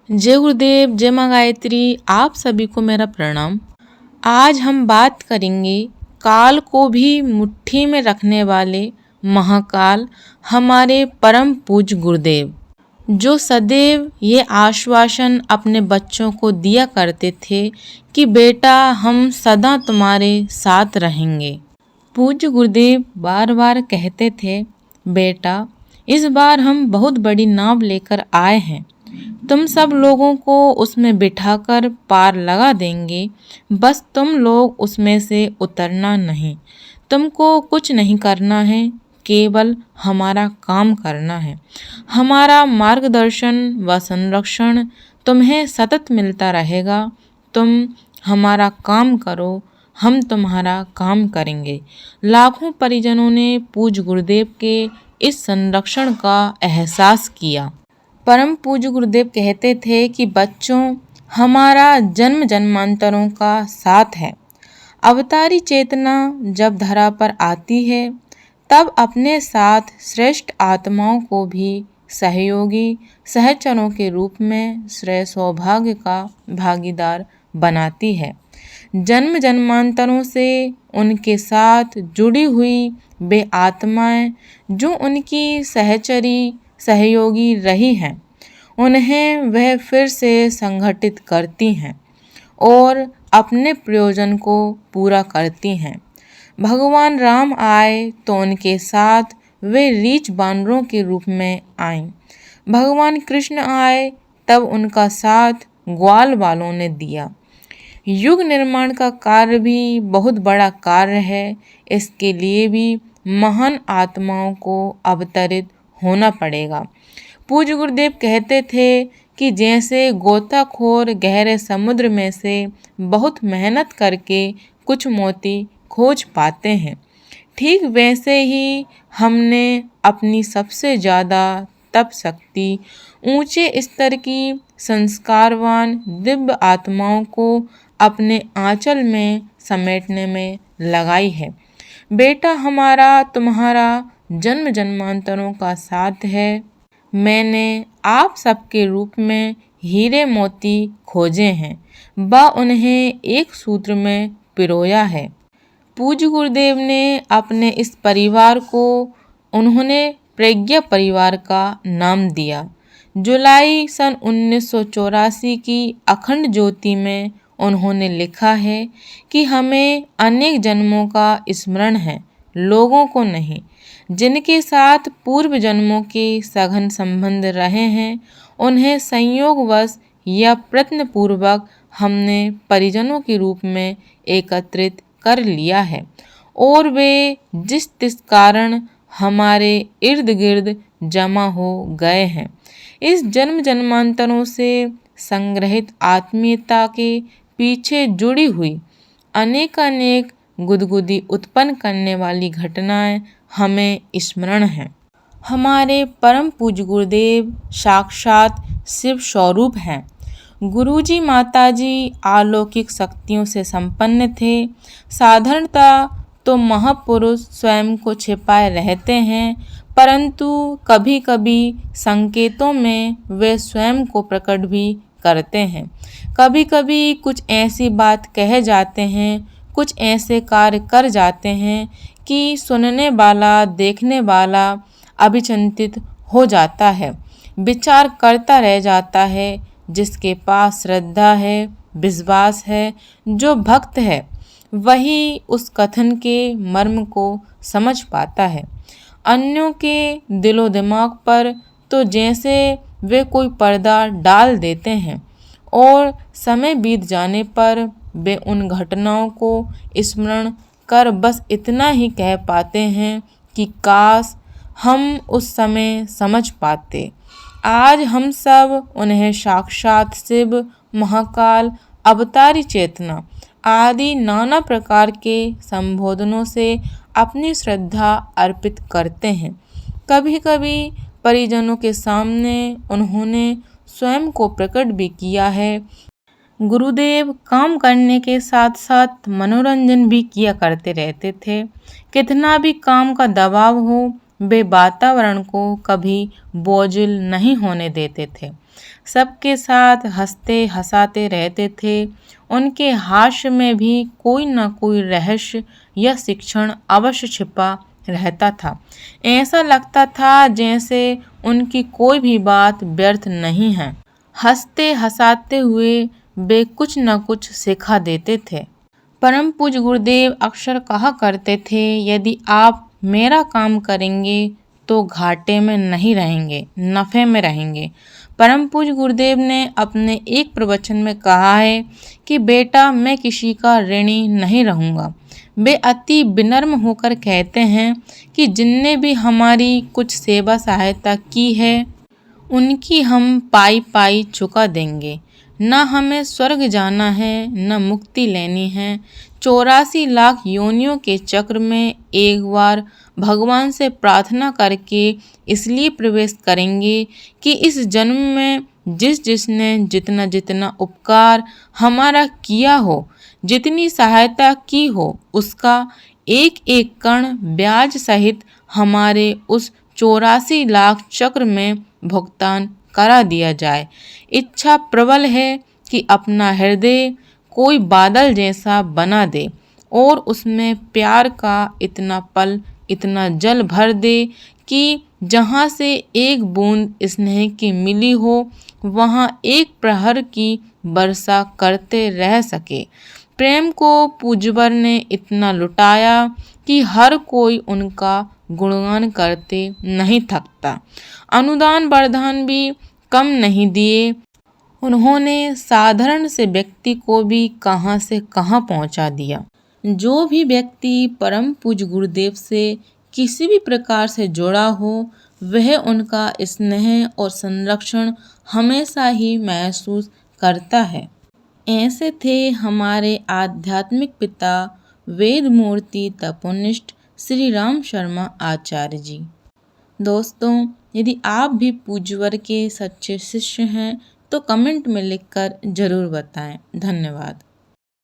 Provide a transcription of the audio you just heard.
जय गुरुदेव, जय माँ गायत्री। आप सभी को मेरा प्रणाम। आज हम बात करेंगे काल को भी मुट्ठी में रखने वाले महाकाल हमारे परम पूज्य गुरुदेव, जो सदैव ये आश्वासन अपने बच्चों को दिया करते थे कि बेटा हम सदा तुम्हारे साथ रहेंगे। पूज्य गुरुदेव बार बार कहते थे, बेटा इस बार हम बहुत बड़ी नाव लेकर आए हैं, तुम सब लोगों को उसमें बिठाकर पार लगा देंगे। बस तुम लोग उसमें से उतरना नहीं। तुमको कुछ नहीं करना है, केवल हमारा काम करना है। हमारा मार्गदर्शन व संरक्षण तुम्हें सतत मिलता रहेगा। तुम हमारा काम करो, हम तुम्हारा काम करेंगे। लाखों परिजनों ने पूज्य गुरुदेव के इस संरक्षण का एहसास किया। परम पूज्य गुरुदेव कहते थे कि बच्चों, हमारा जन्म जन्मांतरों का साथ है। अवतारी चेतना जब धरा पर आती है, तब अपने साथ श्रेष्ठ आत्माओं को भी सहयोगी सहचरों के रूप में श्रेय सौभाग्य का भागीदार बनाती है। जन्म जन्मांतरों से उनके साथ जुड़ी हुई वे आत्माएं जो उनकी सहचरी सहयोगी रही हैं, उन्हें वह फिर से संगठित करती हैं और अपने प्रयोजन को पूरा करती हैं। भगवान राम आए तो उनके साथ वे रीछ बानरों के रूप में आए। भगवान कृष्ण आए तब उनका साथ ग्वाल वालों ने दिया। युग निर्माण का कार्य भी बहुत बड़ा कार्य है। इसके लिए भी महान आत्माओं को अवतरित होना पड़ेगा। पूज्य गुरुदेव कहते थे कि जैसे गोताखोर गहरे समुद्र में से बहुत मेहनत करके कुछ मोती खोज पाते हैं, ठीक वैसे ही हमने अपनी सबसे ज़्यादा तप शक्ति ऊंचे स्तर की संस्कारवान दिव्य आत्माओं को अपने आंचल में समेटने में लगाई है। बेटा हमारा तुम्हारा जन्म जन्मांतरों का साथ है। मैंने आप सबके रूप में हीरे मोती खोजे हैं व उन्हें एक सूत्र में पिरोया है। पूज्य गुरुदेव ने अपने इस परिवार को उन्होंने प्रज्ञा परिवार का नाम दिया। जुलाई सन 1984 की अखंड ज्योति में उन्होंने लिखा है कि हमें अनेक जन्मों का स्मरण है, लोगों को नहीं। जिनके साथ पूर्व जन्मों के सघन संबंध रहे हैं, उन्हें संयोगवश या प्रयत्नपूर्वक हमने परिजनों के रूप में एकत्रित कर लिया है और वे जिस तिस कारण हमारे इर्द गिर्द जमा हो गए हैं। इस जन्म जन्मांतरों से संग्रहित आत्मीयता के पीछे जुड़ी हुई अनेक गुदगुदी उत्पन्न करने वाली घटनाएं हमें स्मरण हैं। हमारे परम पूज्य गुरुदेव साक्षात शिव स्वरूप हैं। गुरुजी माताजी अलौकिक शक्तियों से संपन्न थे। साधारणतः तो महापुरुष स्वयं को छिपाए रहते हैं, परंतु कभी कभी संकेतों में वे स्वयं को प्रकट भी करते हैं। कभी कभी कुछ ऐसी बात कह जाते हैं, कुछ ऐसे कार्य कर जाते हैं कि सुनने वाला देखने वाला अभिचंतित हो जाता है, विचार करता रह जाता है। जिसके पास श्रद्धा है, विश्वास है, जो भक्त है, वही उस कथन के मर्म को समझ पाता है। अन्यों के दिलो दिमाग पर तो जैसे वे कोई पर्दा डाल देते हैं और समय बीत जाने पर वे उन घटनाओं को स्मरण कर बस इतना ही कह पाते हैं कि काश हम उस समय समझ पाते। आज हम सब उन्हें साक्षात शिव, महाकाल, अवतारी चेतना आदि नाना प्रकार के संबोधनों से अपनी श्रद्धा अर्पित करते हैं। कभी कभी परिजनों के सामने उन्होंने स्वयं को प्रकट भी किया है। गुरुदेव काम करने के साथ साथ मनोरंजन भी किया करते रहते थे। कितना भी काम का दबाव हो, वे वातावरण को कभी बोझिल नहीं होने देते थे। सबके साथ हंसते हंसाते रहते थे। उनके हास्य में भी कोई न कोई रहस्य या शिक्षण अवश्य छिपा रहता था। ऐसा लगता था जैसे उनकी कोई भी बात व्यर्थ नहीं है। हंसते हंसाते हुए वे कुछ न कुछ सिखा देते थे। परम पूज्य गुरुदेव अक्सर कहा करते थे, यदि आप मेरा काम करेंगे तो घाटे में नहीं रहेंगे, नफ़े में रहेंगे। परम पूज्य गुरुदेव ने अपने एक प्रवचन में कहा है कि बेटा, मैं किसी का ऋणी नहीं रहूँगा। वे अति विनम्र होकर कहते हैं कि जिनने भी हमारी कुछ सेवा सहायता की है उनकी हम पाई पाई चुका देंगे। न हमें स्वर्ग जाना है न मुक्ति लेनी है। 84 लाख योनियों के चक्र में एक बार भगवान से प्रार्थना करके इसलिए प्रवेश करेंगे कि इस जन्म में जिसने जितना जितना उपकार हमारा किया हो, जितनी सहायता की हो, उसका एक एक कण ब्याज सहित हमारे उस 84 लाख चक्र में भुगतान करा दिया जाए। इच्छा प्रबल है कि अपना हृदय कोई बादल जैसा बना दे और उसमें प्यार का इतना पल, इतना जल भर दे कि जहाँ से एक बूंद स्नेह की मिली हो वहाँ एक प्रहर की वर्षा करते रह सके। प्रेम को पूज्यवर ने इतना लुटाया कि हर कोई उनका गुणगान करते नहीं थकता। अनुदान वरदान भी कम नहीं दिए। उन्होंने साधारण से व्यक्ति को भी कहाँ से कहाँ पहुँचा दिया। जो भी व्यक्ति परम पूज्य गुरुदेव से किसी भी प्रकार से जुड़ा हो, वह उनका स्नेह और संरक्षण हमेशा ही महसूस करता है। ऐसे थे हमारे आध्यात्मिक पिता वेद मूर्ति तपोनिष्ठ श्री राम शर्मा आचार्य जी। दोस्तों, यदि आप भी पूज्यवर के सच्चे शिष्य हैं तो कमेंट में लिखकर ज़रूर बताएं। धन्यवाद।